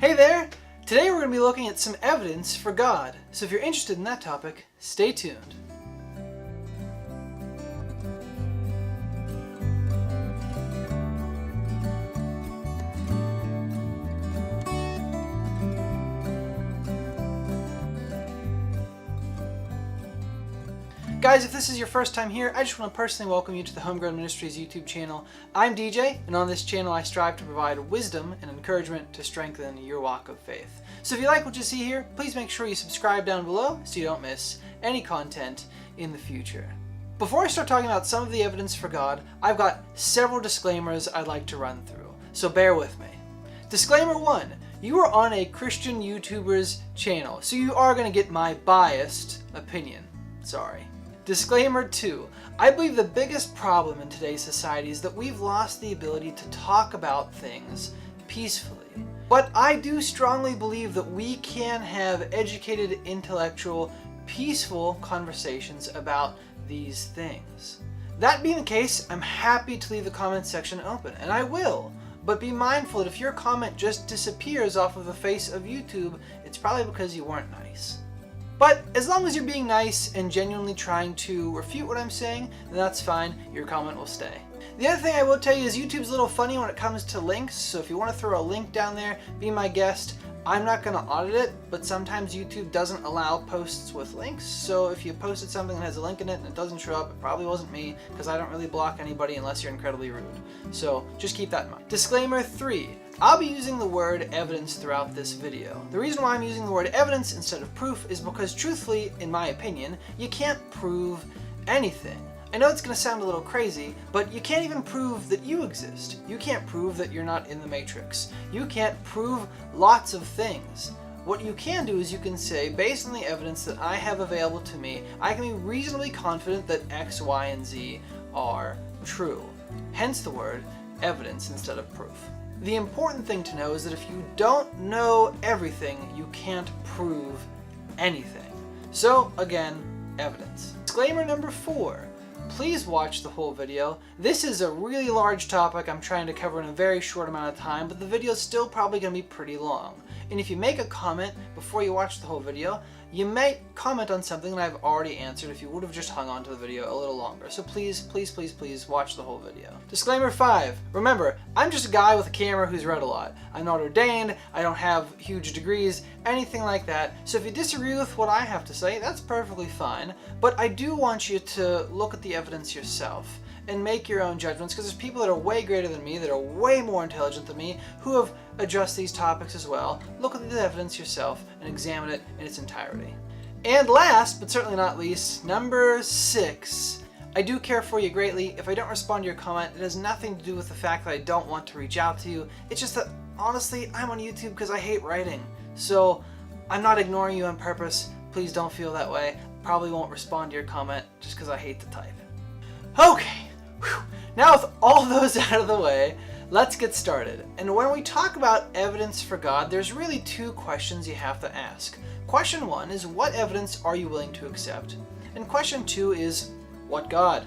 Hey there! Today we're going to be looking at some evidence for God. So if you're interested in that topic, stay tuned. Guys, if this is your first time here, I just want to personally welcome you to the HomeGrown Ministries YouTube channel. I'm DJ, and on this channel I strive to provide wisdom and encouragement to strengthen your walk of faith. So if you like what you see here, please make sure you subscribe down below so you don't miss any content in the future. Before I start talking about some of the evidence for God, I've got several disclaimers I'd like to run through, so bear with me. Disclaimer 1. You are on a Christian YouTuber's channel, so you are going to get my biased opinion. Sorry. Disclaimer 2. I believe the biggest problem in today's society is that we've lost the ability to talk about things peacefully. But I do strongly believe that we can have educated, intellectual, peaceful conversations about these things. That being the case, I'm happy to leave the comment section open, and I will. But be mindful that if your comment just disappears off of the face of YouTube, it's probably because you weren't nice. But as long as you're being nice and genuinely trying to refute what I'm saying, then that's fine, your comment will stay. The other thing I will tell you is YouTube's a little funny when it comes to links, so if you want to throw a link down there, be my guest. I'm not going to audit it, but sometimes YouTube doesn't allow posts with links, so if you posted something that has a link in it and it doesn't show up, it probably wasn't me, because I don't really block anybody unless you're incredibly rude. So just keep that in mind. Disclaimer 3. I'll be using the word evidence throughout this video. The reason why I'm using the word evidence instead of proof is because truthfully, in my opinion, you can't prove anything. I know it's going to sound a little crazy, but you can't even prove that you exist. You can't prove that you're not in the Matrix. You can't prove lots of things. What you can do is you can say, based on the evidence that I have available to me, I can be reasonably confident that X, Y, and Z are true. Hence the word evidence instead of proof. The important thing to know is that if you don't know everything, you can't prove anything. So again, evidence. Disclaimer number 4. Please watch the whole video. This is a really large topic I'm trying to cover in a very short amount of time, but the video is still probably going to be pretty long. And if you make a comment before you watch the whole video, you may comment on something that I've already answered if you would have just hung on to the video a little longer. So please, please, please, please watch the whole video. Disclaimer 5. Remember, I'm just a guy with a camera who's read a lot. I'm not ordained, I don't have huge degrees, anything like that. So if you disagree with what I have to say, that's perfectly fine. But I do want you to look at the evidence yourself and make your own judgments, because there's people that are way greater than me, that are way more intelligent than me, who have addressed these topics as well. Look at the evidence yourself and examine it in its entirety. And last, but certainly not least, number 6. I do care for you greatly. If I don't respond to your comment, it has nothing to do with the fact that I don't want to reach out to you. It's just that, honestly, I'm on YouTube because I hate writing. So I'm not ignoring you on purpose. Please don't feel that way. Probably won't respond to your comment just because I hate to type. Okay. Now with all those out of the way, let's get started. And when we talk about evidence for God, there's really 2 questions you have to ask. Question 1 is, what evidence are you willing to accept? And question 2 is, what God?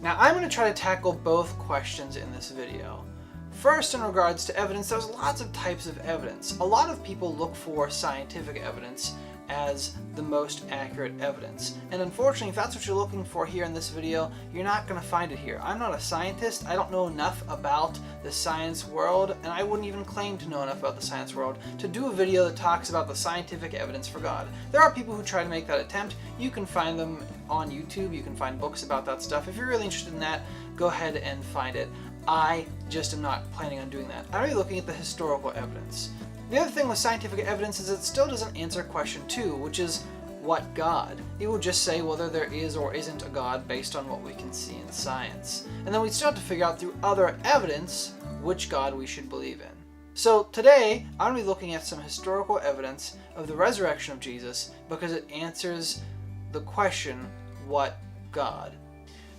Now I'm going to try to tackle both questions in this video. First, in regards to evidence, there's lots of types of evidence. A lot of people look for scientific evidence as the most accurate evidence. And unfortunately, if that's what you're looking for here in this video, you're not going to find it here. I'm not a scientist. I don't know enough about the science world, and I wouldn't even claim to know enough about the science world to do a video that talks about the scientific evidence for God. There are people who try to make that attempt. You can find them on YouTube. You can find books about that stuff. If you're really interested in that, go ahead and find it. I just am not planning on doing that. I'm really looking at the historical evidence. The other thing with scientific evidence is it still doesn't answer question 2, which is, what God? It will just say whether there is or isn't a God based on what we can see in science. And then we still have to figure out through other evidence which God we should believe in. So today, I'm going to be looking at some historical evidence of the resurrection of Jesus because it answers the question, what God?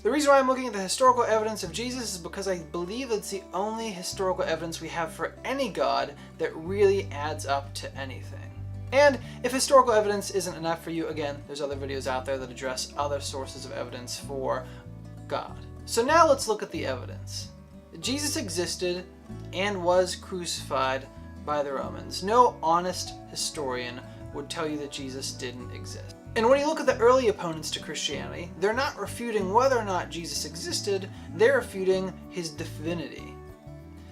The reason why I'm looking at the historical evidence of Jesus is because I believe it's the only historical evidence we have for any God that really adds up to anything. And if historical evidence isn't enough for you, again, there's other videos out there that address other sources of evidence for God. So now let's look at the evidence. Jesus existed and was crucified by the Romans. No honest historian would tell you that Jesus didn't exist. And when you look at the early opponents to Christianity, they're not refuting whether or not Jesus existed, they're refuting his divinity.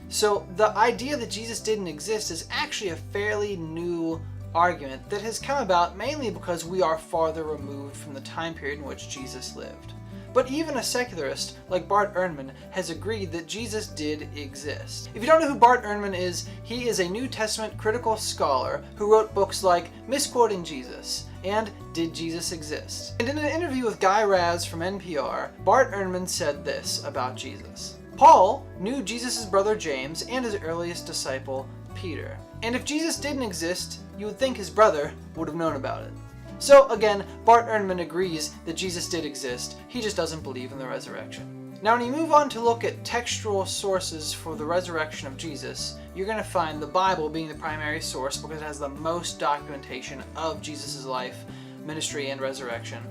So the idea that Jesus didn't exist is actually a fairly new argument that has come about mainly because we are farther removed from the time period in which Jesus lived. But even a secularist like Bart Ehrman has agreed that Jesus did exist. If you don't know who Bart Ehrman is, he is a New Testament critical scholar who wrote books like Misquoting Jesus and Did Jesus Exist? And in an interview with Guy Raz from NPR, Bart Ehrman said this about Jesus. Paul knew Jesus' brother James and his earliest disciple, Peter. And if Jesus didn't exist, you would think his brother would have known about it. So again, Bart Ehrman agrees that Jesus did exist, he just doesn't believe in the resurrection. Now when you move on to look at textual sources for the resurrection of Jesus, you're going to find the Bible being the primary source because it has the most documentation of Jesus' life, ministry, and resurrection.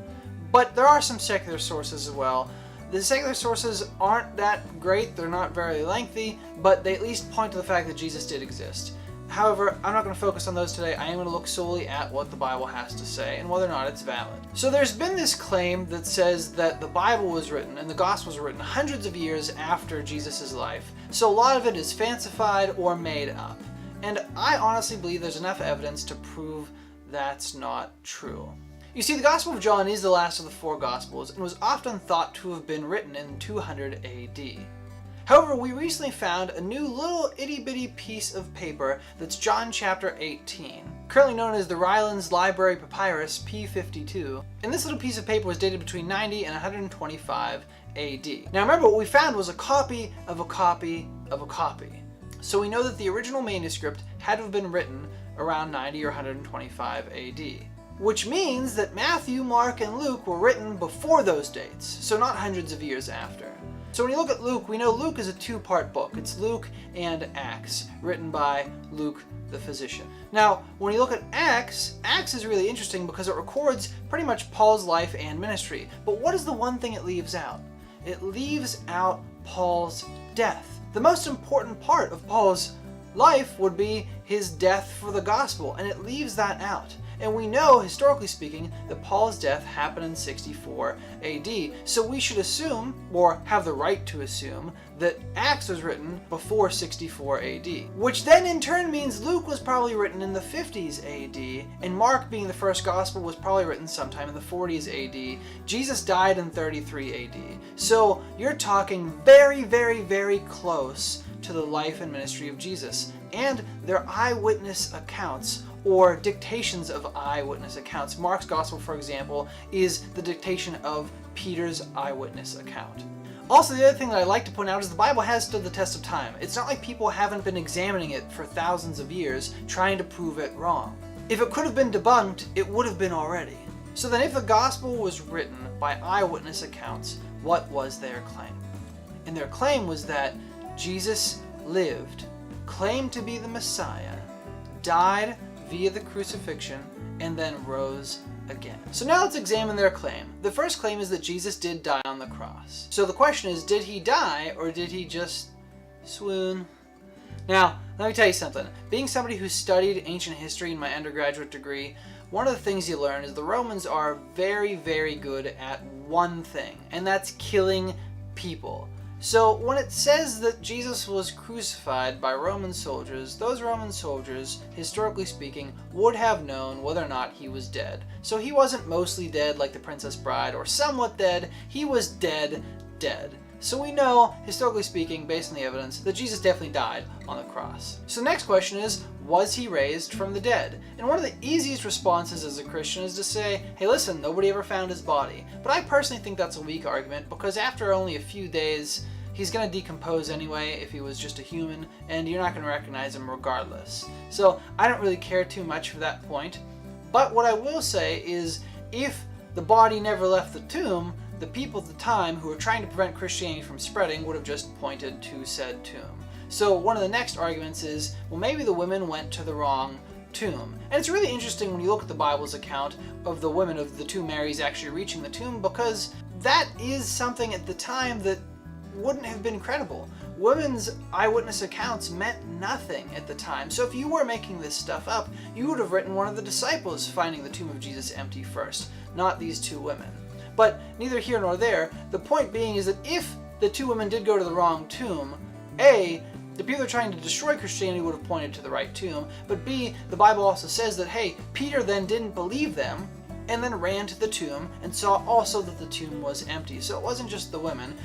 But there are some secular sources as well. The secular sources aren't that great, they're not very lengthy, but they at least point to the fact that Jesus did exist. However, I'm not going to focus on those today. I am going to look solely at what the Bible has to say and whether or not it's valid. So there's been this claim that says that the Bible was written and the Gospels were written hundreds of years after Jesus' life. So a lot of it is fancified or made up. And I honestly believe there's enough evidence to prove that's not true. You see, the Gospel of John is the last of the four Gospels and was often thought to have been written in 200 AD. However, we recently found a new little itty-bitty piece of paper that's John chapter 18, currently known as the Rylands Library Papyrus P52, and this little piece of paper was dated between 90 and 125 AD. Now remember, what we found was a copy of a copy of a copy. So we know that the original manuscript had to have been written around 90 or 125 AD. Which means that Matthew, Mark, and Luke were written before those dates, so not hundreds of years after. So when you look at Luke, we know Luke is a two-part book. It's Luke and Acts, written by Luke the physician. Now, when you look at Acts, Acts is really interesting because it records pretty much Paul's life and ministry. But what is the one thing it leaves out? It leaves out Paul's death. The most important part of Paul's life would be his death for the gospel, and it leaves that out. And we know, historically speaking, that Paul's death happened in 64 AD. So we should assume, or have the right to assume, that Acts was written before 64 AD. Which then in turn means Luke was probably written in the 50s AD, and Mark, being the first gospel, was probably written sometime in the 40s AD. Jesus died in 33 AD. So you're talking very, very, very close to the life and ministry of Jesus. And their eyewitness accounts, or dictations of eyewitness accounts. Mark's gospel, for example, is the dictation of Peter's eyewitness account. Also, the other thing that I like to point out is the Bible has stood the test of time. It's not like people haven't been examining it for thousands of years, trying to prove it wrong. If it could have been debunked, it would have been already. So then if the gospel was written by eyewitness accounts, what was their claim? And their claim was that Jesus lived, claimed to be the Messiah, died via the crucifixion, and then rose again. So now let's examine their claim. The first claim is that Jesus did die on the cross. So the question is, did he die or did he just swoon? Now, let me tell you something. Being somebody who studied ancient history in my undergraduate degree, one of the things you learn is the Romans are very, very good at one thing, and that's killing people. So when it says that Jesus was crucified by Roman soldiers, those Roman soldiers, historically speaking, would have known whether or not he was dead. So he wasn't mostly dead like the Princess Bride, or somewhat dead. He was dead, dead. So we know, historically speaking, based on the evidence, that Jesus definitely died on the cross. So the next question is, was he raised from the dead? And one of the easiest responses as a Christian is to say, hey listen, nobody ever found his body. But I personally think that's a weak argument, because after only a few days, he's going to decompose anyway if he was just a human, and you're not going to recognize him regardless. So I don't really care too much for that point. But what I will say is, if the body never left the tomb, the people at the time who were trying to prevent Christianity from spreading would have just pointed to said tomb. So one of the next arguments is, well, maybe the women went to the wrong tomb. And it's really interesting when you look at the Bible's account of the women, of the two Marys actually reaching the tomb, because that is something at the time that wouldn't have been credible. women's eyewitness accounts meant nothing at the time. So if you were making this stuff up, you would have written one of the disciples finding the tomb of Jesus empty first, not these two women. But neither here nor there. The point being is that if the two women did go to the wrong tomb, A, the people that are trying to destroy Christianity would have pointed to the right tomb, but B, the Bible also says that, hey, Peter then didn't believe them and then ran to the tomb and saw also that the tomb was empty. So it wasn't just the women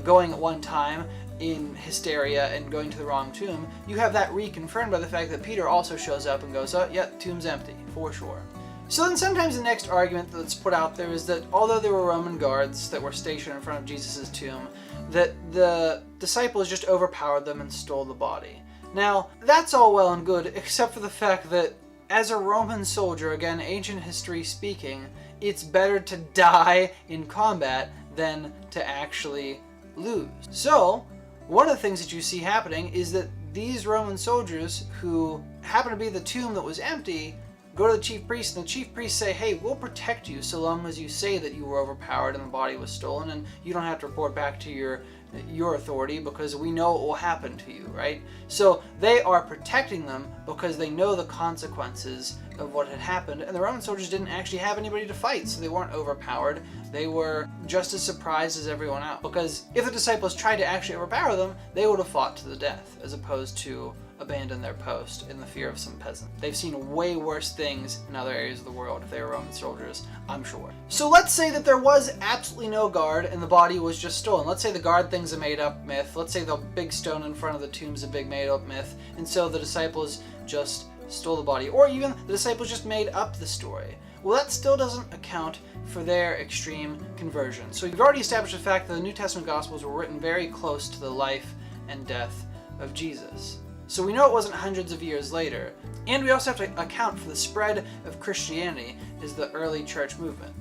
going at one time in hysteria and going to the wrong tomb. You have that reconfirmed by the fact that Peter also shows up and goes, oh, yeah, tomb's empty, for sure. So then sometimes the next argument that's put out there is that although there were Roman guards that were stationed in front of Jesus' tomb, that the disciples just overpowered them and stole the body. Now, that's all well and good, except for the fact that as a Roman soldier, again, ancient history speaking, it's better to die in combat than to actually lose. So, one of the things that you see happening is that these Roman soldiers who happen to be the tomb that was empty go to the chief priest, and the chief priests say, hey, we'll protect you so long as you say that you were overpowered and the body was stolen, and you don't have to report back to your authority because we know it will happen to you, right? So they are protecting them because they know the consequences of what had happened, and the Roman soldiers didn't actually have anybody to fight, so they weren't overpowered. They were just as surprised as everyone else, because if the disciples tried to actually overpower them, they would have fought to the death, as opposed to abandon their post in the fear of some peasant. They've seen way worse things in other areas of the world if they were Roman soldiers, I'm sure. So let's say that there was absolutely no guard and the body was just stolen. Let's say the guard thing's a made-up myth. Let's say the big stone in front of the tomb's a big made-up myth, and so the disciples just stole the body, or even the disciples just made up the story. Well, that still doesn't account for their extreme conversion. So you've already established the fact that the New Testament Gospels were written very close to the life and death of Jesus. So we know it wasn't hundreds of years later, and we also have to account for the spread of Christianity as the early church movement.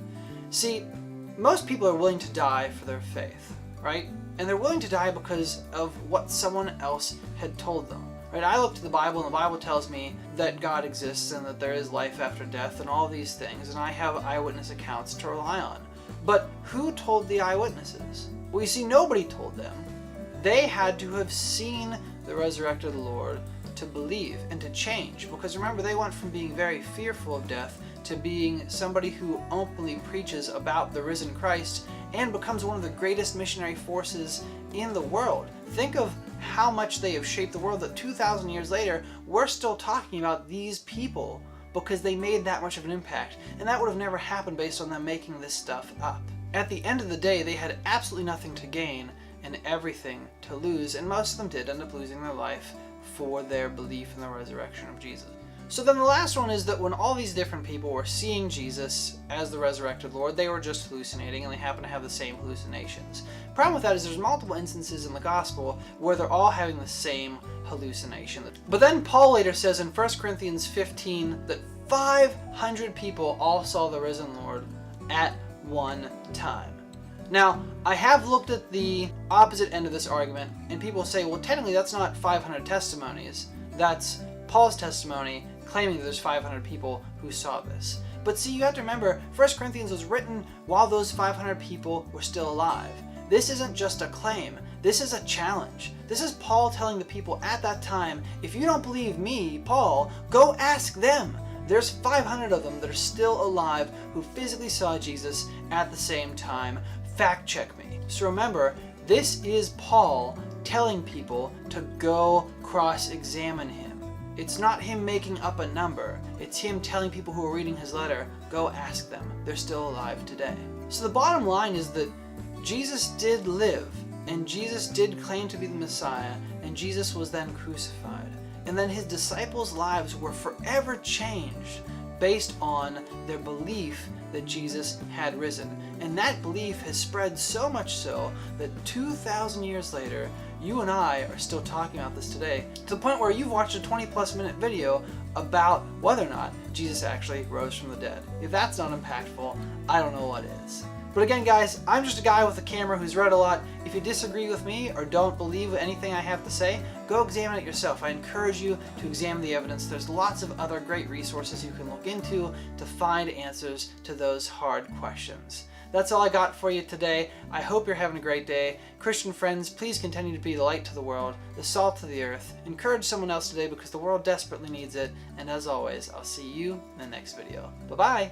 See, most people are willing to die for their faith, right? And they're willing to die because of what someone else had told them. Right? I look to the Bible, and the Bible tells me that God exists and that there is life after death and all these things, and I have eyewitness accounts to rely on. But who told the eyewitnesses? Well, you see, nobody told them. They had to have seen the resurrected Lord to believe and to change, because remember, they went from being very fearful of death to being somebody who openly preaches about the risen Christ and becomes one of the greatest missionary forces in the world. Think of how much they have shaped the world that 2,000 years later, we're still talking about these people because they made that much of an impact. And that would have never happened based on them making this stuff up. At the end of the day, they had absolutely nothing to gain and everything to lose, and most of them did end up losing their life for their belief in the resurrection of Jesus. So then the last one is that when all these different people were seeing Jesus as the resurrected Lord, they were just hallucinating, and they happen to have the same hallucinations. The problem with that is there's multiple instances in the gospel where they're all having the same hallucination. But then Paul later says in 1 Corinthians 15 that 500 people all saw the risen Lord at one time. Now, I have looked at the opposite end of this argument, and people say, well, technically that's not 500 testimonies. That's Paul's testimony claiming that there's 500 people who saw this. But see, you have to remember, 1 Corinthians was written while those 500 people were still alive. This isn't just a claim. This is a challenge. This is Paul telling the people at that time, if you don't believe me, Paul, go ask them. There's 500 of them that are still alive who physically saw Jesus at the same time. Fact check me. So remember, this is Paul telling people to go cross-examine him. It's not him making up a number. It's him telling people who are reading his letter, go ask them. They're still alive today. So the bottom line is that Jesus did live, and Jesus did claim to be the Messiah, and Jesus was then crucified. And then his disciples' lives were forever changed based on their belief that Jesus had risen. And that belief has spread so much so that 2,000 years later, you and I are still talking about this today, to the point where you've watched a 20+ minute video about whether or not Jesus actually rose from the dead. If that's not impactful, I don't know what is. But again, guys, I'm just a guy with a camera who's read a lot. If you disagree with me or don't believe anything I have to say, go examine it yourself. I encourage you to examine the evidence. There's lots of other great resources you can look into to find answers to those hard questions. that's all I got for you today. I hope you're having a great day. Christian friends, please continue to be the light to the world, the salt of the earth. Encourage someone else today because the world desperately needs it. And as always, I'll see you in the next video. Bye-bye.